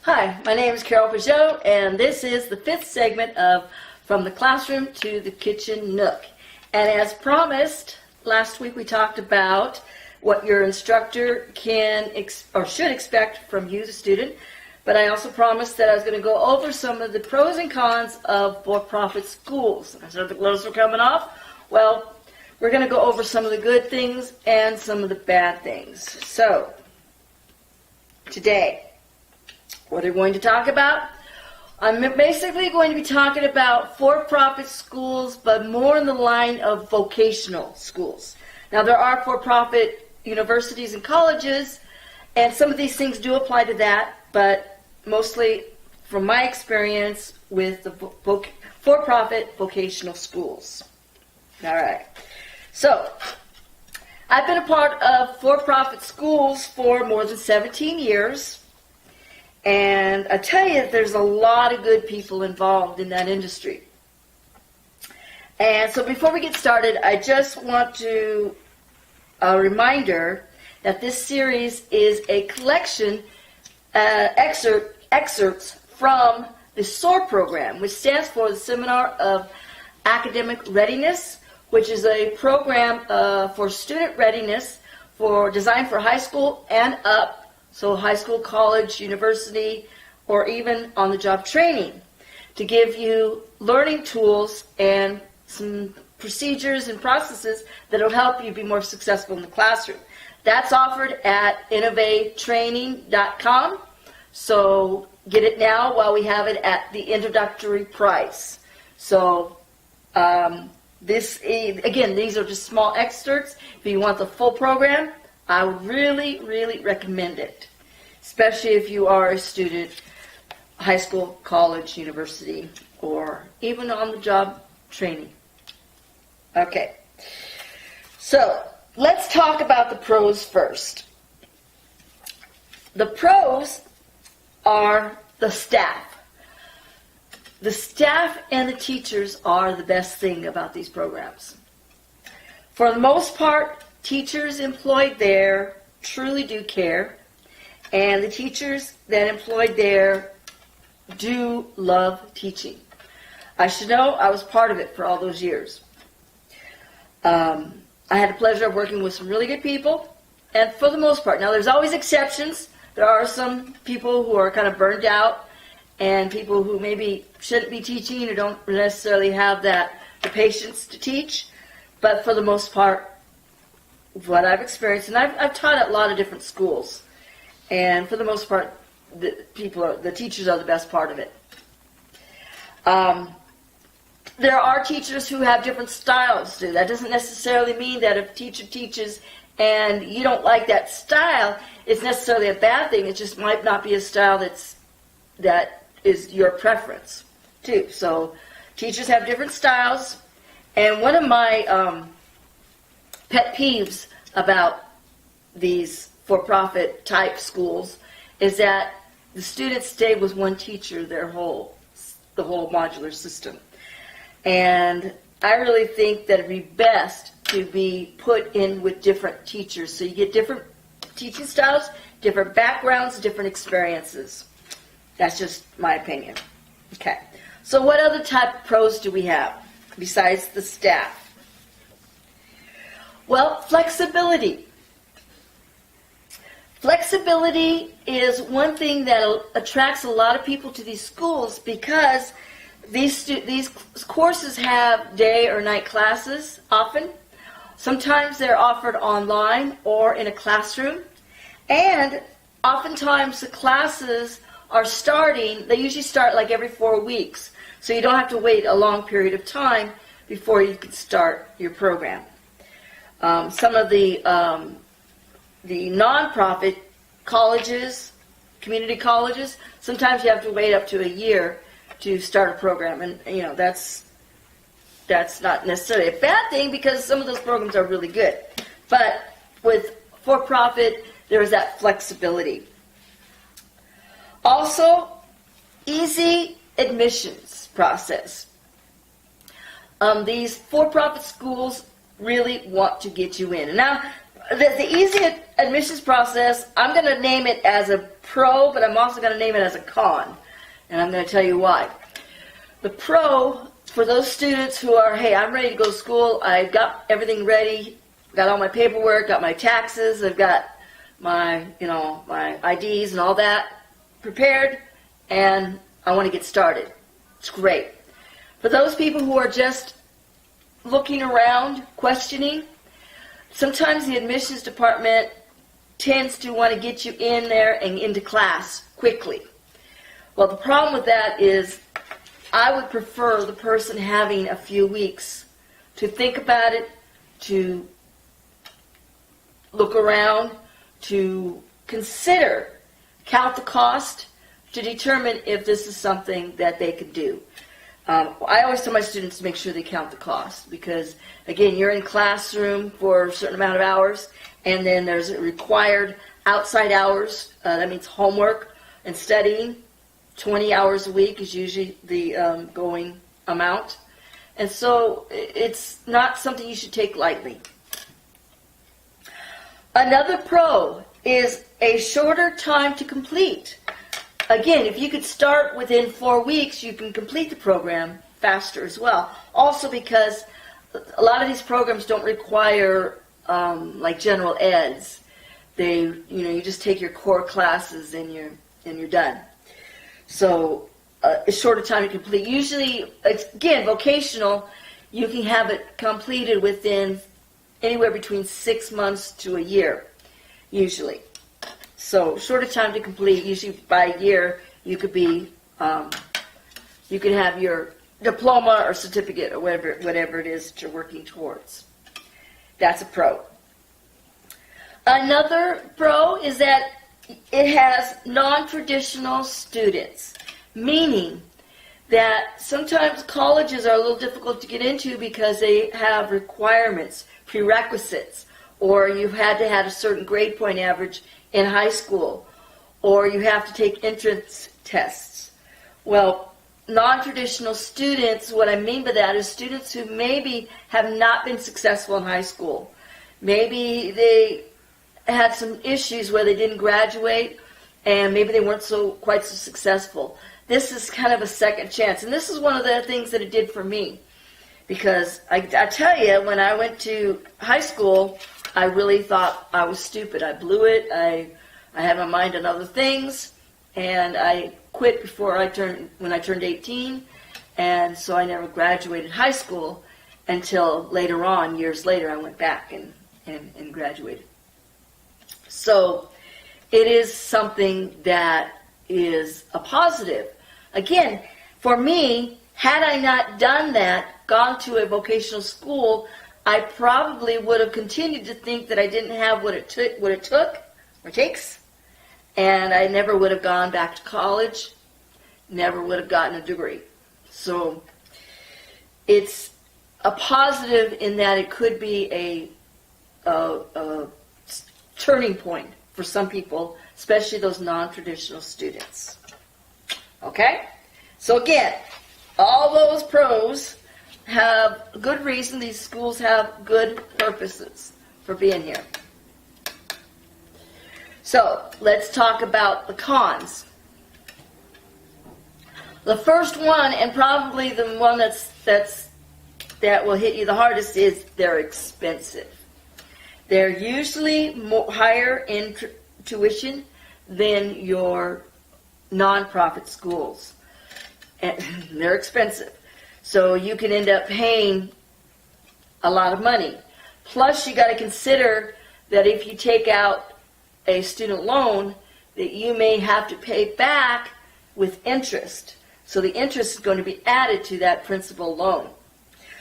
Hi, my name is Carol Peugeot, and this is the fifth segment of From the Classroom to the Kitchen Nook. And as promised, last week we talked about what your instructor can or should expect from you, the student. But I also promised that I was going to go over some of the pros and cons of for-profit schools. I said the gloves were coming off. Well, we're going to go over some of the good things and some of the bad things. So, today, what are we going to talk about? I'm basically going to be talking about for-profit schools, but more in the line of vocational schools. Now, there are for-profit universities and colleges, and some of these things do apply to that, but mostly from my experience with the for-profit vocational schools. All right. So, I've been a part of for-profit schools for more than 17 years. And I tell you, there's a lot of good people involved in that industry. And so before we get started, I just want to a reminder that this series is a collection excerpts from the Soar Program, which stands for the Seminar of Academic Readiness, which is a program for student readiness designed for high school and up. So high school, college, university, or even on-the-job training, to give you learning tools and some procedures and processes that will help you be more successful in the classroom. That's offered at innovatetraining.com. So get it now while we have it at the introductory price. So these are just small excerpts. If you want the full program, I would really, really recommend it, especially if you are a student, high school, college, university, or even on-the-job training. Okay, so let's talk about the pros first. The pros are the staff. The staff and the teachers are the best thing about these programs. For the most part, teachers employed there truly do care, and the teachers that employed there do love teaching. I should know I was part of it for all those years. I had the pleasure of working with some really good people, and for the most part, now there's always exceptions. There are some people who are kind of burned out, and people who maybe shouldn't be teaching or don't necessarily have the patience to teach, but for the most part, what I've experienced, and I've taught at a lot of different schools, and for the most part, the teachers are the best part of it. There are teachers who have different styles too. That doesn't necessarily mean that if a teacher teaches and you don't like that style, it's necessarily a bad thing. It just might not be a style that is your preference too. So teachers have different styles, and one of my pet peeves about these for-profit type schools is that the students stay with one teacher the whole modular system. And I really think that it'd be best to be put in with different teachers, so you get different teaching styles, different backgrounds, different experiences. That's just my opinion. Okay, so what other type of pros do we have besides the staff? Well, flexibility. Flexibility is one thing that attracts a lot of people to these schools, because these courses have day or night classes often. Sometimes they're offered online or in a classroom. And oftentimes the classes they usually start like every 4 weeks. So you don't have to wait a long period of time before you can start your program. Some of the nonprofit colleges, community colleges, sometimes you have to wait up to a year to start a program, and that's not necessarily a bad thing, because some of those programs are really good. But with for-profit, there is that flexibility. Also, easy admissions process. These for-profit schools really want to get you in. And now, the easy admissions process, I'm going to name it as a pro, but I'm also going to name it as a con. And I'm going to tell you why. The pro, for those students who are, hey, I'm ready to go to school, I've got everything ready, got all my paperwork, got my taxes, I've got my, my IDs and all that prepared, and I want to get started. It's great. For those people who are just looking around, questioning, sometimes the admissions department tends to want to get you in there and into class quickly. Well, the problem with that is I would prefer the person having a few weeks to think about it, to look around, to consider, count the cost, to determine if this is something that they could do. I always tell my students to make sure they count the cost because, again, you're in classroom for a certain amount of hours, and then there's required outside hours. That means homework and studying. 20 hours a week is usually the going amount. And so it's not something you should take lightly. Another pro is a shorter time to complete. Again, if you could start within 4 weeks, you can complete the program faster as well. Also because a lot of these programs don't require like general eds. They, you just take your core classes and you're done. So a shorter time to complete. Usually, again, vocational, you can have it completed within anywhere between 6 months to a year, usually. So shorter time to complete. Usually by a year, you could be, you could have your diploma or certificate or whatever it is that you're working towards. That's a pro. Another pro is that it has non-traditional students, meaning that sometimes colleges are a little difficult to get into because they have requirements, prerequisites, or you've had to have a certain grade point average in high school, or you have to take entrance tests. Well, non-traditional students, what I mean by that is students who maybe have not been successful in high school. Maybe they had some issues where they didn't graduate, and maybe they weren't quite so successful. This is kind of a second chance, and this is one of the things that it did for me, because I tell you, when I went to high school, I really thought I was stupid. I blew it. I had my mind on other things, and I quit when I turned 18, and so I never graduated high school until later on, years later, I went back and graduated. So it is something that is a positive. Again, for me, had I not done that, gone to a vocational school, I probably would have continued to think that I didn't have what it takes, and I never would have gone back to college, never would have gotten a degree. So it's a positive in that it could be a turning point for some people, especially those non-traditional students. Okay? So again, all those pros have good reason. These schools have good purposes for being here. So let's talk about the cons. The first one, and probably the one that will hit you the hardest, is they're expensive. They're usually higher in tuition than your nonprofit schools. And they're expensive. So you can end up paying a lot of money. Plus, you got to consider that if you take out a student loan, that you may have to pay back with interest. So the interest is going to be added to that principal loan.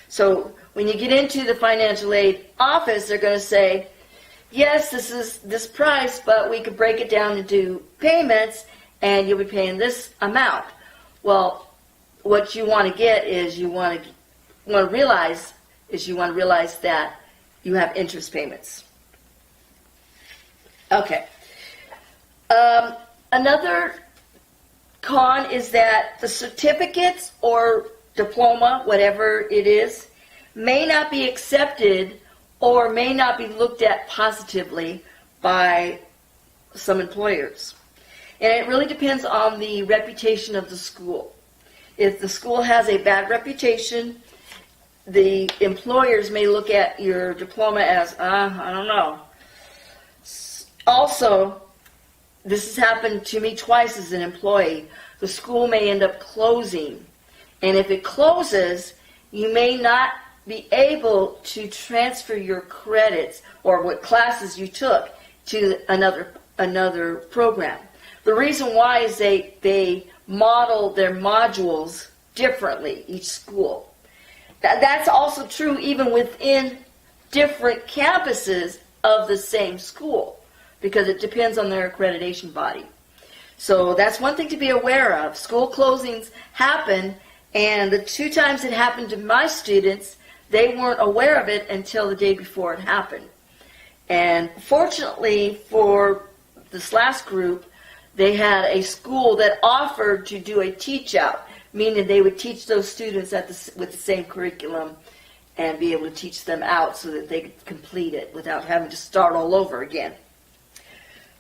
So when you get into the financial aid office, they're going to say, yes, this is this price, but we could break it down into payments, and you'll be paying this amount. Well, what you want to get is you want to realize that you have interest payments. Okay. Another con is that the certificates or diploma, whatever it is, may not be accepted or may not be looked at positively by some employers. And it really depends on the reputation of the school. If the school has a bad reputation, the employers may look at your diploma as, I don't know. Also, this has happened to me twice as an employee. The school may end up closing. And if it closes, you may not be able to transfer your credits or what classes you took to another program. The reason why is they model their modules differently, each school. That's also true even within different campuses of the same school, because it depends on their accreditation body. So that's one thing to be aware of. School closings happen, and the 2 times it happened to my students, they weren't aware of it until the day before it happened. And fortunately for this last group, they had a school that offered to do a teach-out, meaning they would teach those students with the same curriculum and be able to teach them out so that they could complete it without having to start all over again.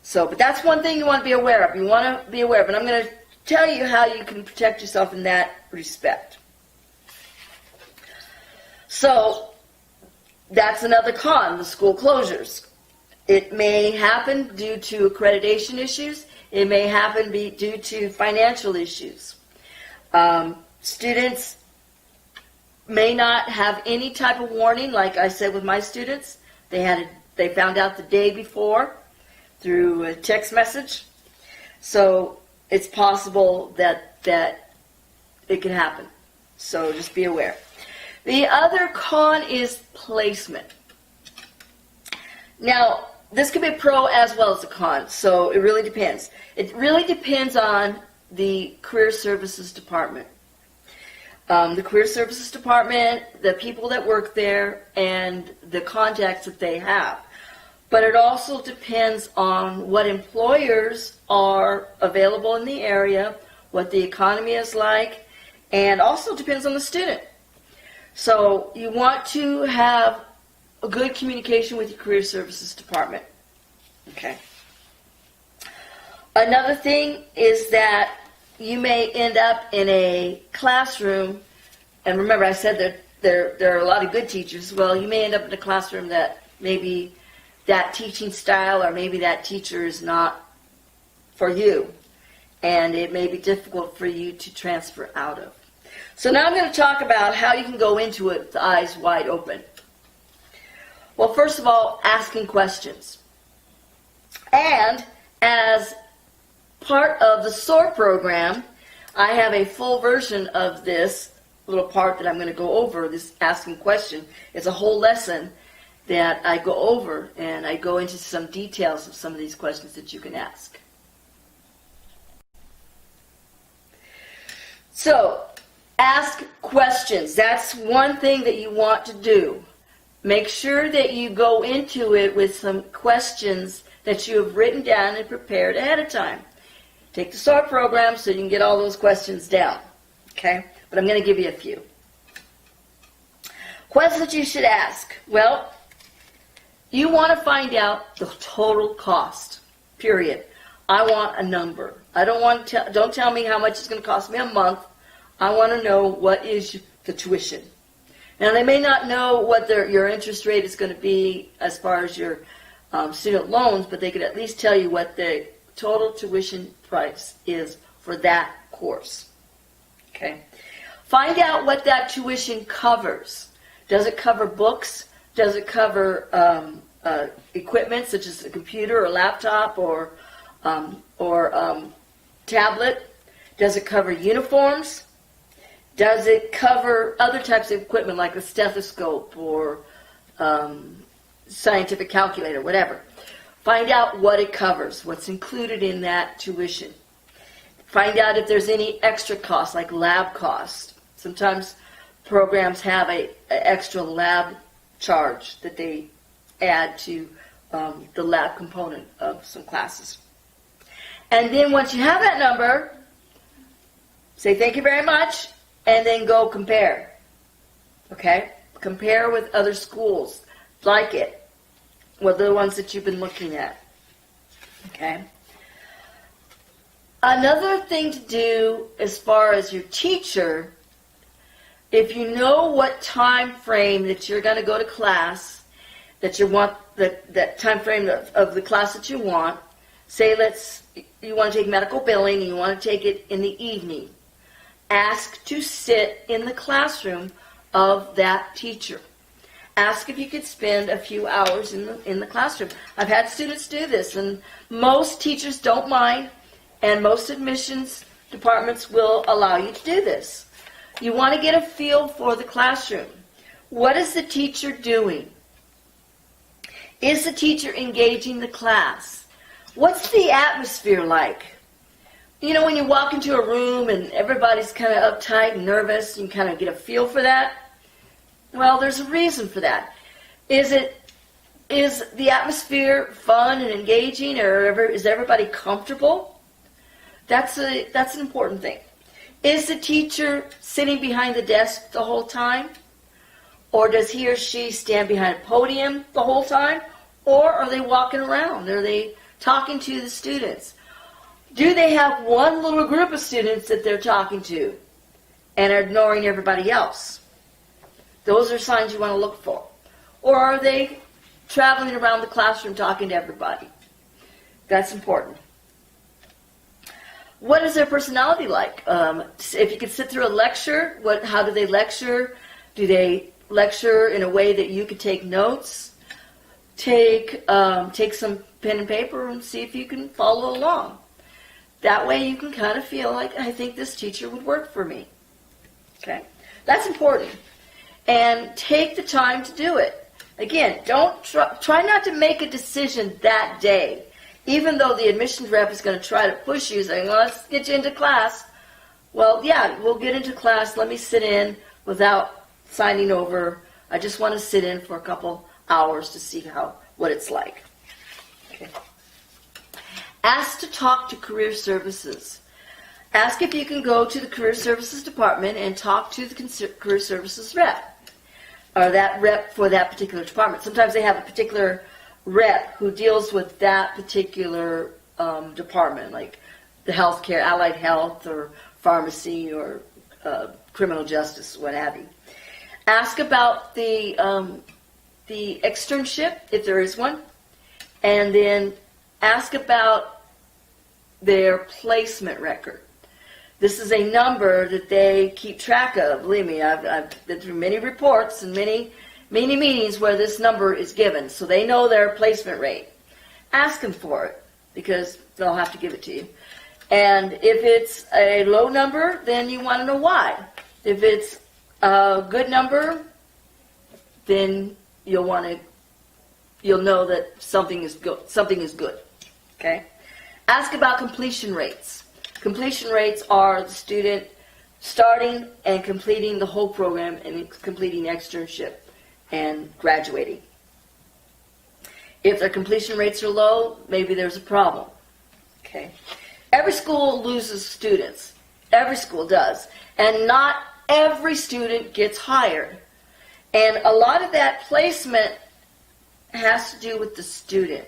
So, but that's one thing you want to be aware of. You want to be aware of, and I'm going to tell you how you can protect yourself in that respect. So, that's another con, the school closures. It may happen due to accreditation issues. It may happen due to financial issues. Students may not have any type of warning, like I said with my students. They found out the day before through a text message. So it's possible that it can happen. So just be aware. The other con is placement. Now, this could be a pro as well as a con, so it really depends. It really depends on the Career Services Department. The Career Services Department, the people that work there, and the contacts that they have. But it also depends on what employers are available in the area, what the economy is like, and also depends on the student. So you want to have a good communication with your Career Services Department. Okay. Another thing is that you may end up in a classroom, and remember I said that there are a lot of good teachers. Well, you may end up in a classroom that maybe that teaching style or maybe that teacher is not for you, and it may be difficult for you to transfer out of. So now I'm going to talk about how you can go into it with the eyes wide open. Well, first of all, asking questions. And as part of the Soar program, I have a full version of this little part that I'm going to go over, this asking question. It's a whole lesson that I go over, and I go into some details of some of these questions that you can ask. So, ask questions. That's one thing that you want to do. Make sure that you go into it with some questions that you have written down and prepared ahead of time. Take the Soar program so you can get all those questions down. Okay? But I'm going to give you a few. Questions you should ask. Well, you want to find out the total cost, period. I want a number. Don't tell me how much it's going to cost me a month. I want to know what is the tuition. Now, they may not know what your interest rate is going to be as far as your student loans, but they could at least tell you what the total tuition price is for that course. Okay? Find out what that tuition covers. Does it cover books? Does it cover equipment such as a computer or laptop or tablet? Does it cover uniforms? Does it cover other types of equipment like a stethoscope or scientific calculator, whatever? Find out what it covers, what's included in that tuition. Find out if there's any extra costs, like lab costs. Sometimes programs have an extra lab charge that they add to the lab component of some classes. And then once you have that number, say thank you very much, and then go compare. Okay? Compare with other schools like it, with the ones that you've been looking at. Okay. Another thing to do as far as your teacher, if you know what time frame that you're going to go to class, that you want, that time frame of the class that you want, say you want to take medical billing and you want to take it in the evening, ask to sit in the classroom of that teacher. Ask if you could spend a few hours in the classroom. I've had students do this, and most teachers don't mind, and most admissions departments will allow you to do this. You want to get a feel for the classroom. What is the teacher doing? Is the teacher engaging the class? What's the atmosphere like? You know, when you walk into a room and everybody's kind of uptight and nervous, you kind of get a feel for that. Well, there's a reason for that. Is the atmosphere fun and engaging, or is everybody comfortable? That's an important thing. Is the teacher sitting behind the desk the whole time? Or does he or she stand behind a podium the whole time? Or are they walking around? Are they talking to the students? Do they have one little group of students that they're talking to and are ignoring everybody else? Those are signs you want to look for. Or are they traveling around the classroom talking to everybody? That's important. What is their personality like? If you could sit through a lecture, how do they lecture? Do they lecture in a way that you could take notes? Take some pen and paper and see if you can follow along. That way you can kind of feel like, I think this teacher would work for me. Okay? That's important. And take the time to do it. Again, don't try not to make a decision that day. Even though the admissions rep is going to try to push you, saying, well, let's get you into class. Well, yeah, we'll get into class. Let me sit in without signing over. I just want to sit in for a couple hours to see what it's like. Okay. Ask to talk to career services. Ask if you can go to the career services department and talk to the career services rep, or that rep for that particular department. Sometimes they have a particular rep who deals with that particular department, like the healthcare, allied health, or pharmacy, or criminal justice, what have you. Ask about the externship, if there is one, and then ask about their placement record. This is a number that they keep track of. Believe me, I've been through many reports and many meetings where this number is given, so they know their placement rate. Ask them for it, because they'll have to give it to you. And if it's a low number, then you want to know why. If it's a good number, then you'll know that something is good. Okay? Ask about completion rates. Completion rates are the student starting and completing the whole program and completing externship and graduating. If their completion rates are low, maybe there's a problem. Okay? Every school loses students. Every school does. And not every student gets hired. And a lot of that placement has to do with the student.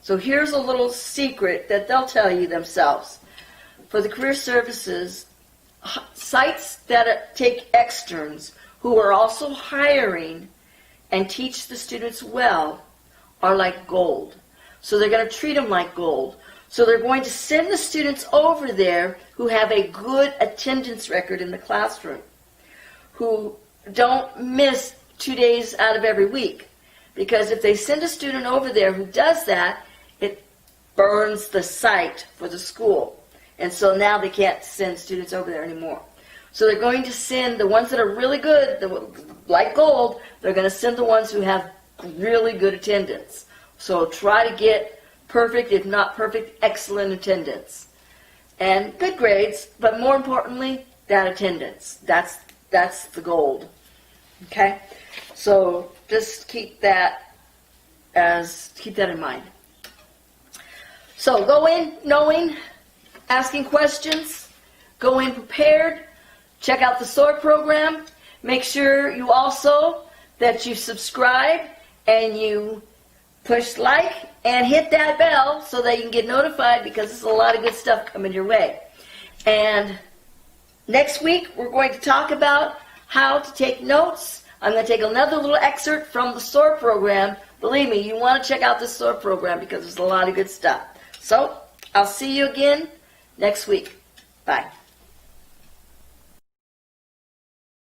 So here's a little secret that they'll tell you themselves. For the career services, sites that take externs who are also hiring and teach the students well are like gold. So they're going to treat them like gold. So they're going to send the students over there who have a good attendance record in the classroom, who don't miss 2 days out of every week. Because if they send a student over there who does that, it burns the site for the school. And so now they can't send students over there anymore. So they're going to send the ones that are really good, like gold, they're going to send the ones who have really good attendance. So try to get perfect, if not perfect, excellent attendance. And good grades, but more importantly, that attendance. That's the gold. Okay? So just keep that in mind. So go in knowing, asking questions, go in prepared, check out the Soar program. Make sure you also that you subscribe and you push like and hit that bell so that you can get notified, because there's a lot of good stuff coming your way. And next week, we're going to talk about how to take notes. I'm going to take another little excerpt from the Soar Program. Believe me, you want to check out the Soar Program because there's a lot of good stuff. So, I'll see you again next week. Bye.